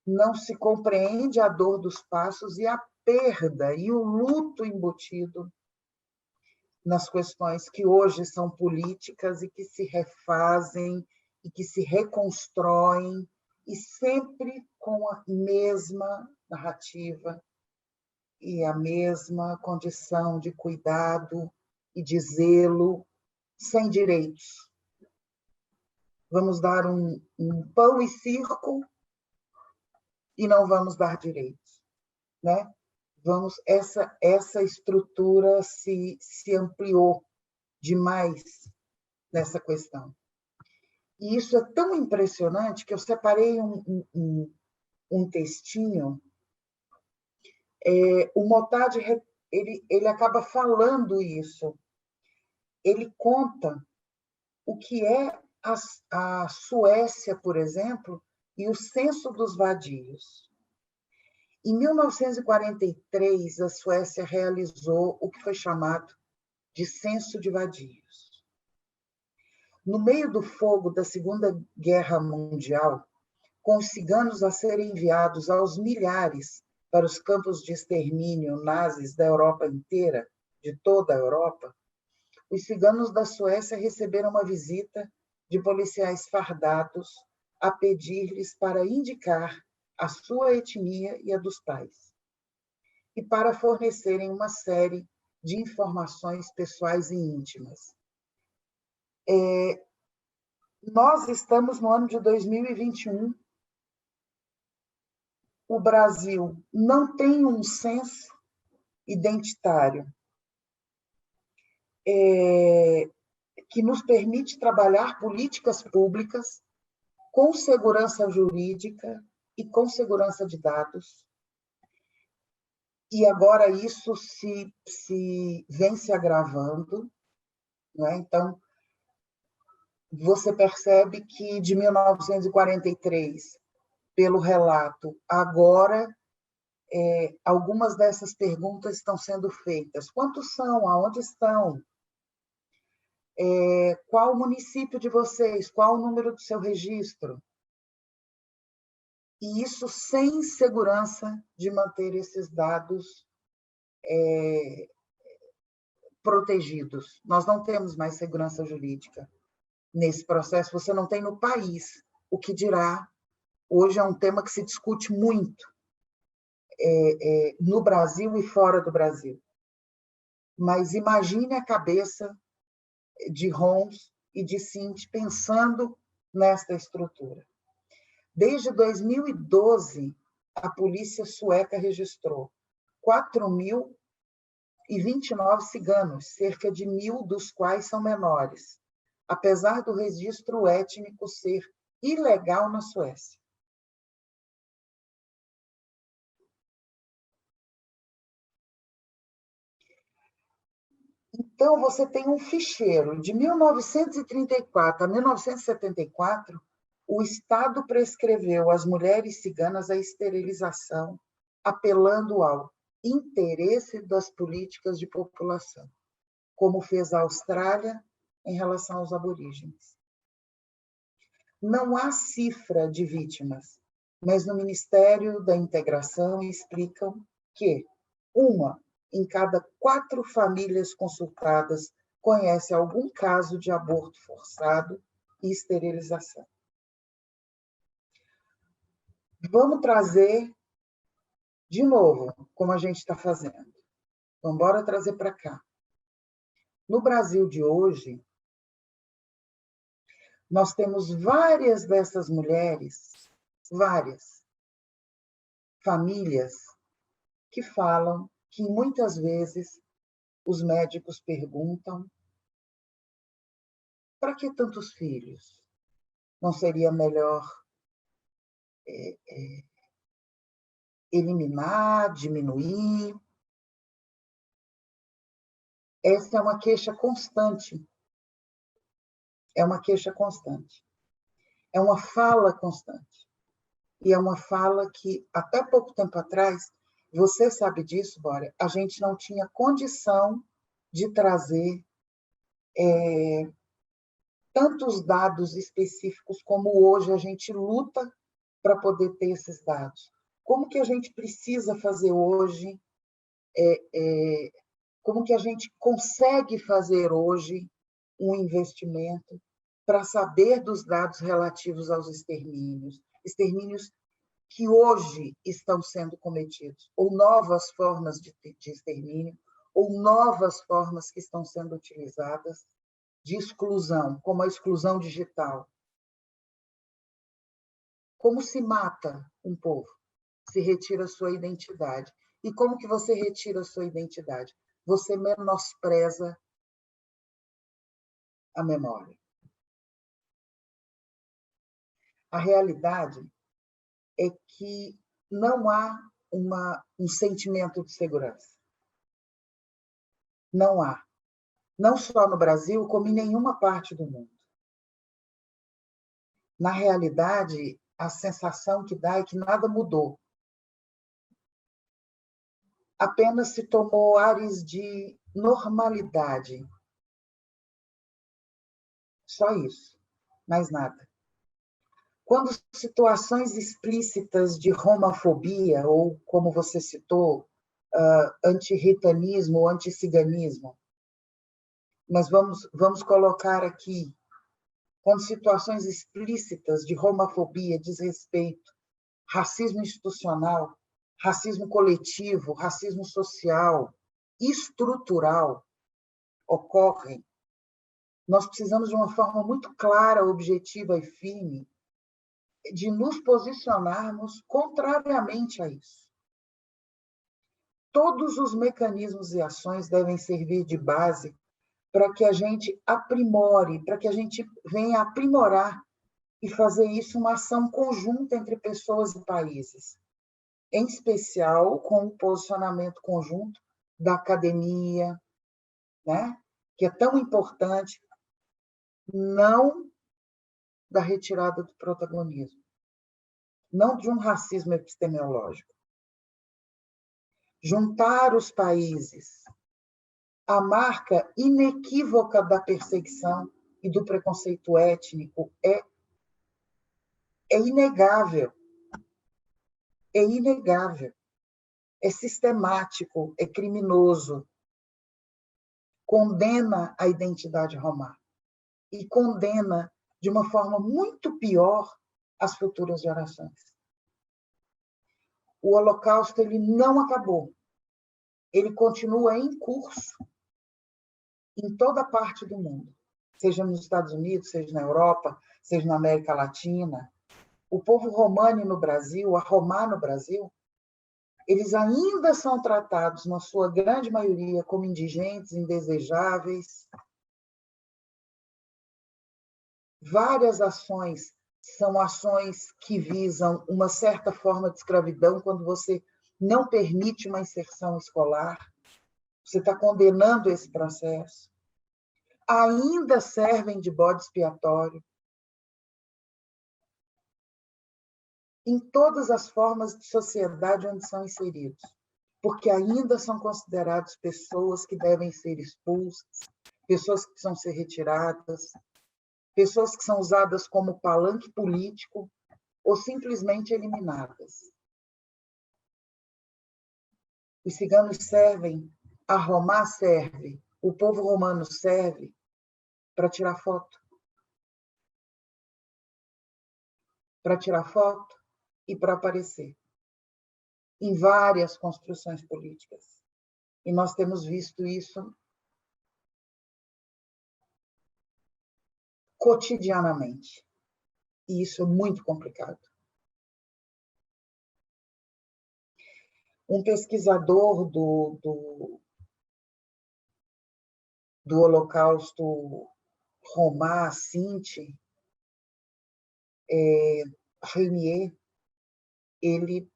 não se compreende a dor dos passos e a perda e o luto embutido nas questões que hoje são políticas e que se refazem e que se reconstroem, e sempre com a mesma narrativa e a mesma condição de cuidado e de zelo, sem direitos. Vamos dar um pão e circo e não vamos dar direitos, né? Essa estrutura se ampliou demais nessa questão. E isso é tão impressionante que eu separei um textinho. O Motad ele acaba falando isso. Ele conta o que é a Suécia, por exemplo, e o censo dos vadios. Em 1943, a Suécia realizou o que foi chamado de Censo de Vadios. No meio do fogo da Segunda Guerra Mundial, com os ciganos a serem enviados aos milhares para os campos de extermínio nazis da Europa inteira, de toda a Europa, os ciganos da Suécia receberam uma visita de policiais fardados a pedir-lhes para indicar a sua etnia e a dos pais, e para fornecerem uma série de informações pessoais e íntimas. Nós estamos no ano de 2021. O Brasil não tem um censo identitário que nos permite trabalhar políticas públicas com segurança jurídica e com segurança de dados. E agora isso vem se agravando, né? Então, você percebe que de 1943, pelo relato, agora algumas dessas perguntas estão sendo feitas. Quantos são? Aonde estão? Qual o município de vocês? Qual o número do seu registro? E isso sem segurança de manter esses dados protegidos. Nós não temos mais segurança jurídica nesse processo. Você não tem no país. O que dirá, hoje é um tema que se discute muito no Brasil e fora do Brasil. Mas imagine a cabeça de Homs e de Cinti pensando nesta estrutura. Desde 2012, a polícia sueca registrou 4.029 ciganos, cerca de 1.000 dos quais são menores, apesar do registro étnico ser ilegal na Suécia. Então, você tem um ficheiro de 1934 a 1974, o Estado prescreveu às mulheres ciganas a esterilização, apelando ao interesse das políticas de população, como fez a Austrália em relação aos aborígenes. Não há cifra de vítimas, mas no Ministério da Integração explicam que 1 em cada 4 famílias consultadas conhece algum caso de aborto forçado e esterilização. Vamos trazer de novo, como a gente está fazendo. Vamos embora trazer para cá. No Brasil de hoje, nós temos várias dessas mulheres, várias famílias que falam que muitas vezes os médicos perguntam: para que tantos filhos? Não seria melhor eliminar, diminuir? Essa é uma queixa constante. É uma queixa constante. É uma fala constante. E é uma fala que, até pouco tempo atrás, você sabe disso, Bória, a gente não tinha condição de trazer tantos dados específicos como hoje a gente luta para poder ter esses dados. Como que a gente precisa fazer hoje, como que a gente consegue fazer hoje um investimento para saber dos dados relativos aos extermínios que hoje estão sendo cometidos, ou novas formas de extermínio, ou novas formas que estão sendo utilizadas de exclusão, como a exclusão digital. Como se mata um povo? Se retira a sua identidade. E como que você retira a sua identidade? Você menospreza a memória. A realidade é que não há um sentimento de segurança. Não há. Não só no Brasil, como em nenhuma parte do mundo. Na realidade, a sensação que dá é que nada mudou. apenas se tomou ares de normalidade. Só isso, mais nada. Quando situações explícitas de romafobia, ou, como você citou, antirritanismo ou anticiganismo, mas vamos colocar aqui, quando situações explícitas de homofobia, desrespeito, racismo institucional, racismo coletivo, racismo social, estrutural, ocorrem, nós precisamos de uma forma muito clara, objetiva e firme de nos posicionarmos contrariamente a isso. Todos os mecanismos e ações devem servir de base para que a gente aprimore, para que a gente venha aprimorar e fazer isso uma ação conjunta entre pessoas e países, em especial com o posicionamento conjunto da academia, né? Que é tão importante, não da retirada do protagonismo, não de um racismo epistemológico. Juntar os países, a marca inequívoca da perseguição e do preconceito étnico é inegável. É inegável. É sistemático, é criminoso. Condena a identidade romã e condena de uma forma muito pior as futuras gerações. O Holocausto ele não acabou. Ele continua em curso em toda parte do mundo, seja nos Estados Unidos, seja na Europa, seja na América Latina. O povo romani no Brasil, a romá no Brasil, eles ainda são tratados, na sua grande maioria, como indigentes, indesejáveis. Várias ações são ações que visam uma certa forma de escravidão, quando você não permite uma inserção escolar, você está condenando esse processo. Ainda servem de bode expiatório em todas as formas de sociedade onde são inseridos, porque ainda são considerados pessoas que devem ser expulsas, pessoas que precisam ser retiradas, pessoas que são usadas como palanque político ou simplesmente eliminadas. Os ciganos servem, a romá serve, o povo romano serve para tirar foto. Para tirar foto e para aparecer em várias construções políticas. E nós temos visto isso cotidianamente. E isso é muito complicado. Um pesquisador do Holocausto romá, Sinti, Renier, ele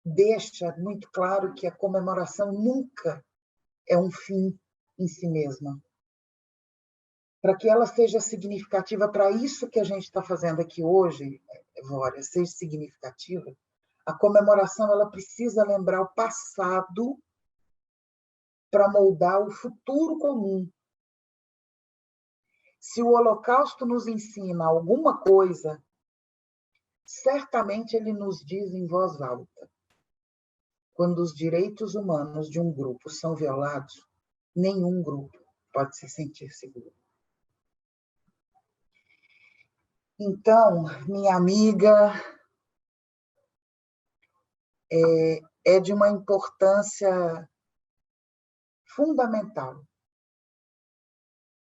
deixa muito claro que a comemoração nunca é um fim em si mesma. Para que ela seja significativa, para isso que a gente está fazendo aqui hoje, Vória, seja significativa, a comemoração ela precisa lembrar o passado para moldar o futuro comum. Se o Holocausto nos ensina alguma coisa, certamente ele nos diz em voz alta: quando os direitos humanos de um grupo são violados, nenhum grupo pode se sentir seguro. Então, minha amiga, é de uma importância fundamental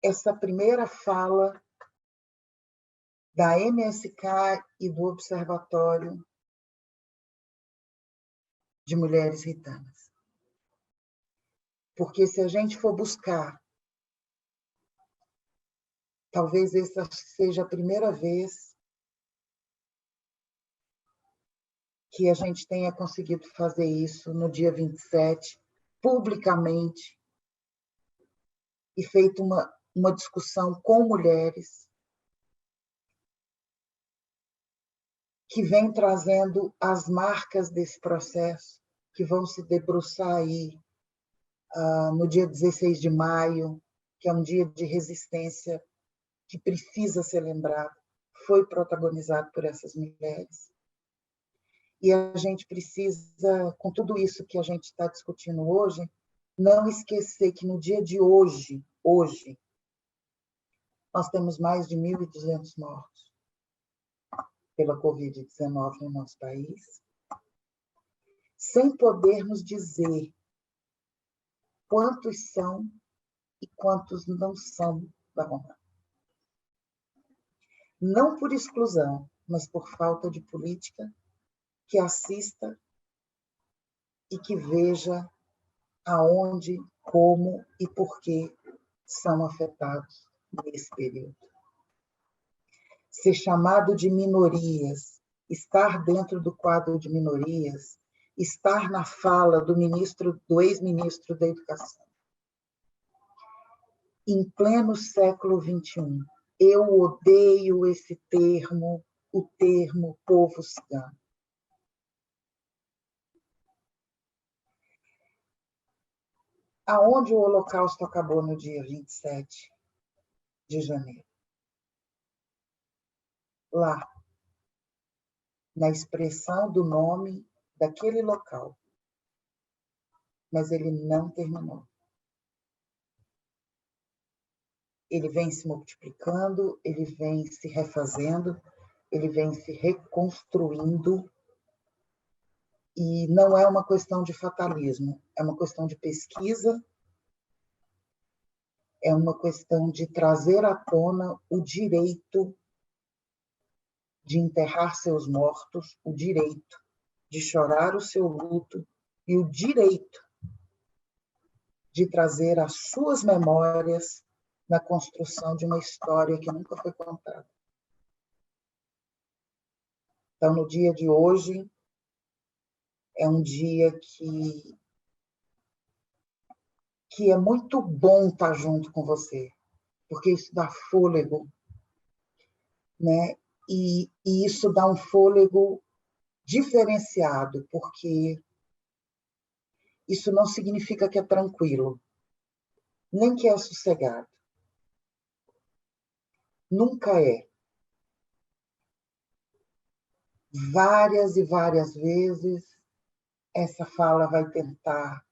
essa primeira fala da MSK e do Observatório de Mulheres Ritanas. Porque se a gente for buscar, talvez essa seja a primeira vez que a gente tenha conseguido fazer isso no dia 27, publicamente, e feito uma discussão com mulheres que vem trazendo as marcas desse processo que vão se debruçar aí no dia 16 de maio, que é um dia de resistência que precisa ser lembrado, foi protagonizado por essas mulheres. E a gente precisa, com tudo isso que a gente está discutindo hoje, não esquecer que no dia de hoje, nós temos mais de 1.200 mortos pela Covid-19 no nosso país, sem podermos dizer quantos são e quantos não são da Roma. Não por exclusão, mas por falta de política que assista e que veja aonde, como e por que são afetados nesse período. Ser chamado de minorias, estar dentro do quadro de minorias, estar na fala do ex-ministro da Educação. Em pleno século XXI, eu odeio esse termo, o termo povo cigano. Aonde o Holocausto acabou no dia 27 de janeiro? Lá, na expressão do nome daquele local. Mas ele não terminou. Ele vem se multiplicando, ele vem se refazendo, ele vem se reconstruindo. E não é uma questão de fatalismo, é uma questão de pesquisa, é uma questão de trazer à tona o direito de enterrar seus mortos, o direito de chorar o seu luto e o direito de trazer as suas memórias na construção de uma história que nunca foi contada. Então, no dia de hoje, é um dia que é muito bom estar junto com você, porque isso dá fôlego, né? E isso dá um fôlego diferenciado, porque isso não significa que é tranquilo, nem que é sossegado. Nunca é. Várias e várias vezes, essa fala vai tentar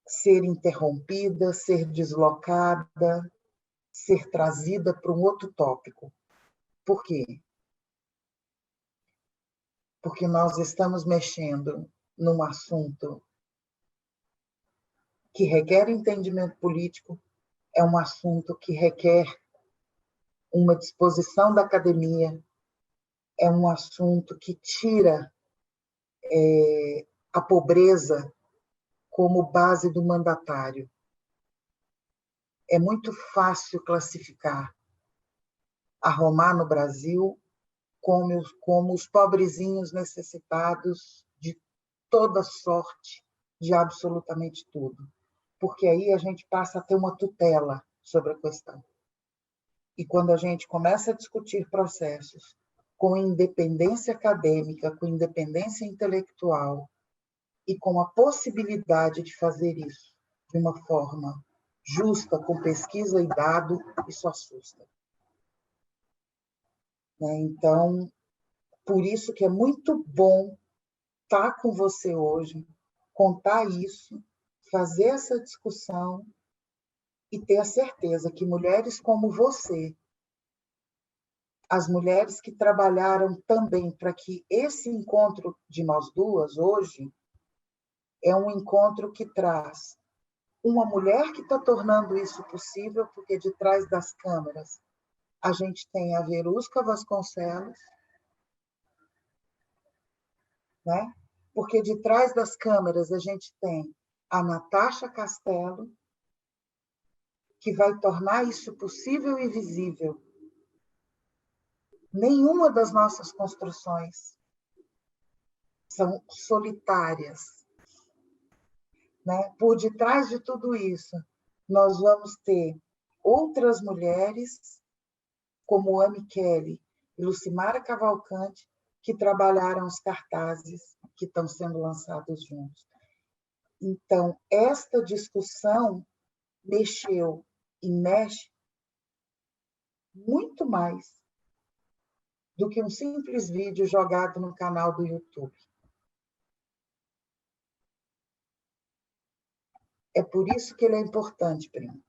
ser interrompida, ser deslocada, ser trazida para um outro tópico. Por quê? Porque nós estamos mexendo num assunto que requer entendimento político, é um assunto que requer uma disposição da academia, é um assunto que tira a pobreza como base do mandatário. É muito fácil classificar a Romar no Brasil como os pobrezinhos necessitados de toda sorte, de absolutamente tudo. Porque aí a gente passa a ter uma tutela sobre a questão. E quando a gente começa a discutir processos com independência acadêmica, com independência intelectual e com a possibilidade de fazer isso de uma forma justa, com pesquisa e dado, isso assusta. Então, por isso que é muito bom estar com você hoje, contar isso, fazer essa discussão e ter a certeza que mulheres como você, as mulheres que trabalharam também para que esse encontro de nós duas hoje é um encontro que traz uma mulher que está tornando isso possível, porque de trás das câmeras a gente tem a Verusca Vasconcelos, né? Porque de trás das câmeras a gente tem a Natasha Castelo, que vai tornar isso possível e visível. Nenhuma das nossas construções são solitárias, né? Por detrás de tudo isso, nós vamos ter outras mulheres, como Anne Kelly e Lucimara Cavalcante, que trabalharam os cartazes que estão sendo lançados juntos. Então, esta discussão mexeu e mexe muito mais do que um simples vídeo jogado no canal do YouTube. É por isso que ele é importante, primo.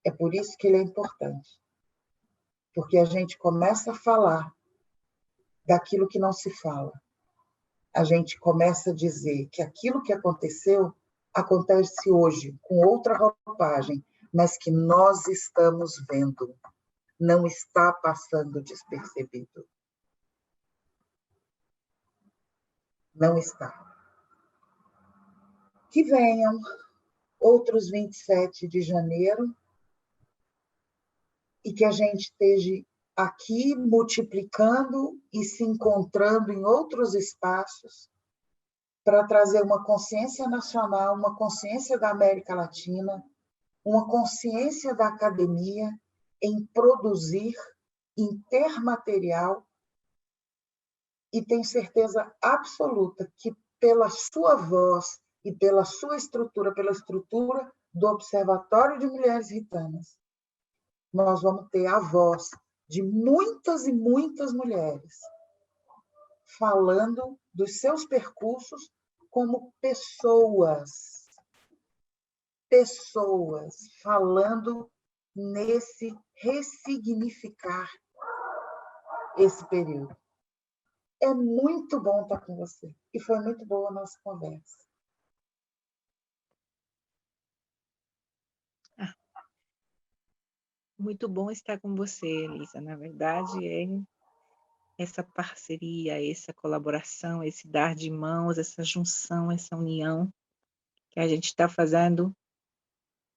É por isso que ele é importante. Porque a gente começa a falar daquilo que não se fala. A gente começa a dizer que aquilo que aconteceu acontece hoje com outra roupagem, mas que nós estamos vendo. Não está passando despercebido. Não está. Que venham outros 27 de janeiro e que a gente esteja aqui multiplicando e se encontrando em outros espaços para trazer uma consciência nacional, uma consciência da América Latina, uma consciência da academia em produzir, em ter material, e tenho certeza absoluta que pela sua voz e pela sua estrutura, pela estrutura do Observatório de Mulheres Ritanas, nós vamos ter a voz de muitas e muitas mulheres falando dos seus percursos como pessoas, falando nesse ressignificar esse período. É muito bom estar com você. E foi muito boa a nossa conversa. Muito bom estar com você, Elisa. Na verdade, é essa parceria, essa colaboração, esse dar de mãos, essa junção, essa união que a gente está fazendo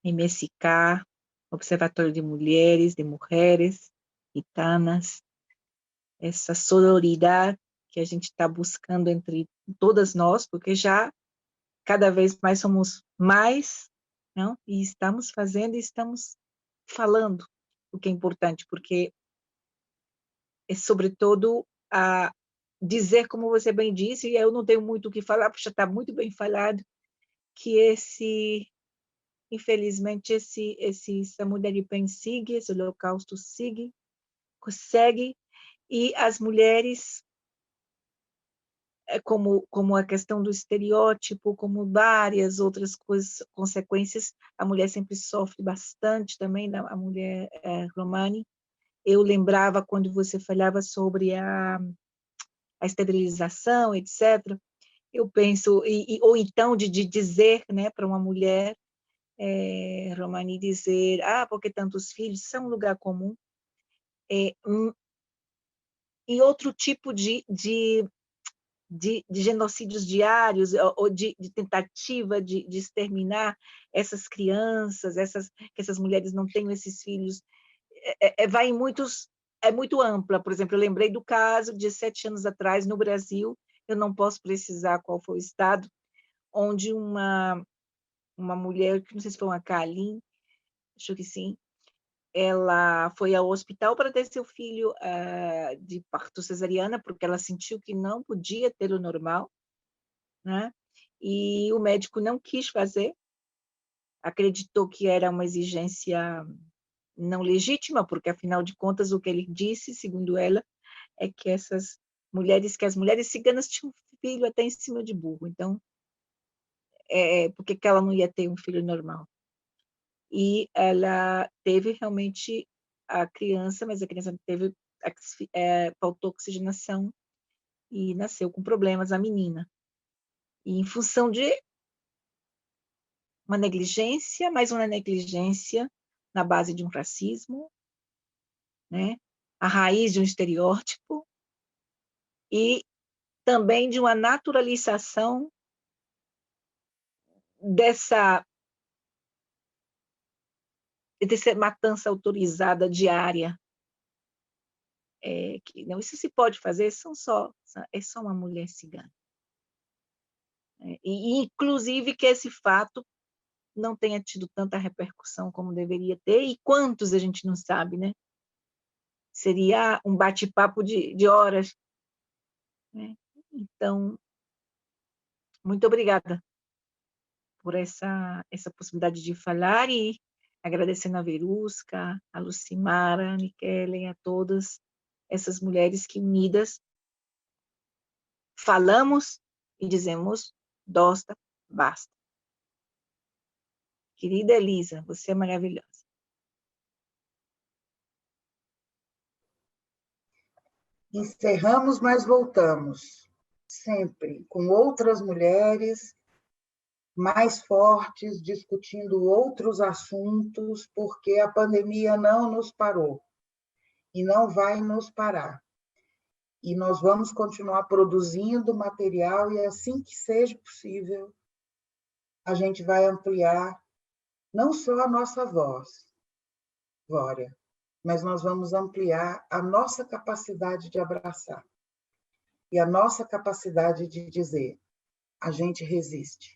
em MSK, Observatório de Mulheres Gitanas, essa sororidade que a gente está buscando entre todas nós, porque já cada vez mais somos mais, não? E estamos fazendo e estamos falando, o que é importante, porque é sobretudo a dizer, como você bem disse, e eu não tenho muito o que falar, porque já está muito bem falado, que infelizmente, essa mulher de pen sigue, esse holocausto segue, e as mulheres, como a questão do estereótipo, como várias outras coisas, consequências, a mulher sempre sofre bastante também, a mulher romani. Eu lembrava quando você falava sobre a esterilização, etc., eu penso, ou então de dizer, né, para uma mulher romani dizer, porque tantos filhos, isso é um lugar comum, e outro tipo de genocídios diários, ou de tentativa de exterminar essas crianças, que essas mulheres não tenham esses filhos, vai em muitos, é muito ampla. Por exemplo, eu lembrei do caso de 7 anos atrás, no Brasil, eu não posso precisar qual foi o estado, onde uma mulher, não sei se foi uma Kalim, acho que sim, ela foi ao hospital para ter seu filho de parto cesariana, porque ela sentiu que não podia ter o normal, né? E o médico não quis fazer, acreditou que era uma exigência não legítima, porque, afinal de contas, o que ele disse, segundo ela, é que as mulheres ciganas tinham um filho até em cima de burro, então, por que ela não ia ter um filho normal? E ela teve realmente a criança, mas a criança teve, faltou oxigenação e nasceu com problemas, a menina. E em função de uma negligência, mais uma negligência na base de um racismo, né? A raiz de um estereótipo e também de uma naturalização dessa matança autorizada diária. Que não, isso se pode fazer, é só uma mulher cigana. E, inclusive, que esse fato não tenha tido tanta repercussão como deveria ter, e quantos a gente não sabe, né? Seria um bate-papo de horas né? Então, muito obrigada por essa possibilidade de falar e agradecendo a Verusca, a Lucimara, a Nikellen, a todas essas mulheres que unidas falamos e dizemos dosta, basta. Querida Elisa, você é maravilhosa. Encerramos, mas voltamos, sempre com outras mulheres mais fortes, discutindo outros assuntos, porque a pandemia não nos parou e não vai nos parar. E nós vamos continuar produzindo material e, assim que seja possível, a gente vai ampliar não só a nossa voz, Glória, mas nós vamos ampliar a nossa capacidade de abraçar e a nossa capacidade de dizer: a gente resiste.